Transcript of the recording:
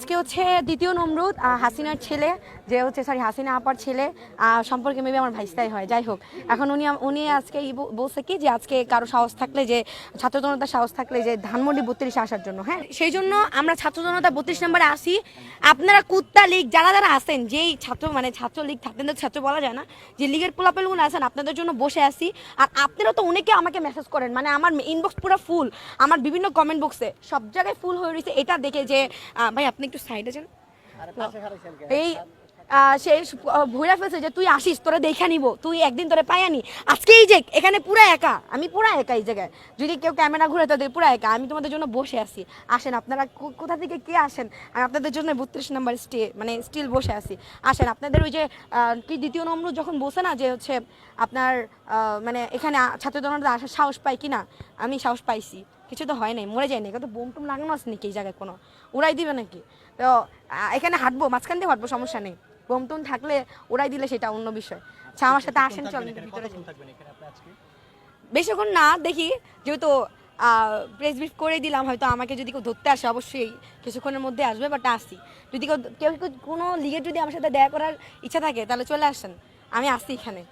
আজকে হচ্ছে দ্বিতীয় নমরুদ হাসিনার ছেলে, যে হচ্ছে হাসিনা আপার ছেলে সম্পর্কে মেবি আমার ভাইস্তাই হয়। যাই হোক, এখন উনি আজকে বলছে কি যে আজকে কারো সাহস থাকলে, যে ছাত্র জনতার সাহস থাকলে যে ধানমন্ডি 32-এ আসার জন্য। হ্যাঁ, সেই জন্য আমরা ছাত্র জনতা 32 নম্বরে আসি। আপনারা কুত্তা লীগ যারা যারা আছেন, যেই ছাত্র ছাত্র লীগ থাকতেন, তো ছাত্র বলা যায় না, যে লীগের পোলাপেলগুলো আছেন, আপনাদের জন্য বসে আসি। আর আপনারা তো অনেকে আমাকে মেসেজ করেন, আমার ইনবক্স পুরো ফুল, আমার বিভিন্ন কমেন্ট বক্সে সব জায়গায় ফুল হয়ে রয়েছে। এটা দেখে যে ভাই আপনি একটু সাইডে যান, এই সে ভুইরা ফেলছে যে তুই আসিস, তোরা দেখা নিব, তুই একদিন তোরা পাইয়ানি। আজকে এই যে এখানে পুরো একা, আমি পুরো একা এই জায়গায়, যদি কেউ ক্যামেরা ঘুরে তাদের পুরো একা, আমি তোমাদের জন্য বসে আছি। আসেন আপনারা, কোথা থেকে কে আসেন, আমি আপনাদের জন্য 32 নম্বর স্টিল বসে আছি। আসেন, আপনাদের ওই যে কি দ্বিতীয় নম্বর যখন বসে না, যে হচ্ছে আপনার এখানে ছাত্র জনতা আসার সাহস পাই কিনা, আমি সাহস পাইছি। কিছু তো হয় নাই, মরে যায়নি, কত বোম টুম লাগানো আছে নাকি এই জায়গায়, কোনো উড়াই দিবে নাকি? তো এখানে হাঁটবো, মাঝখান দিয়ে হাঁটবো, সমস্যা নেই। বোম টুম থাকলে উড়াই দিলে সেটা অন্য বিষয়। আচ্ছা, আমার সাথে আসেন, চল ভিতরে। বেশিক্ষণ না, দেখি যেহেতু প্রেস ব্রিফ করে দিলাম, হয়তো আমাকে যদি কেউ ধরতে আসে অবশ্যই কিছুক্ষণের মধ্যে আসবে, বাট আসি। যদি কেউ কোনো লিগের যদি আমার সাথে দেখা করার ইচ্ছা থাকে তাহলে চলে আসেন, আমি আসছি এখানে।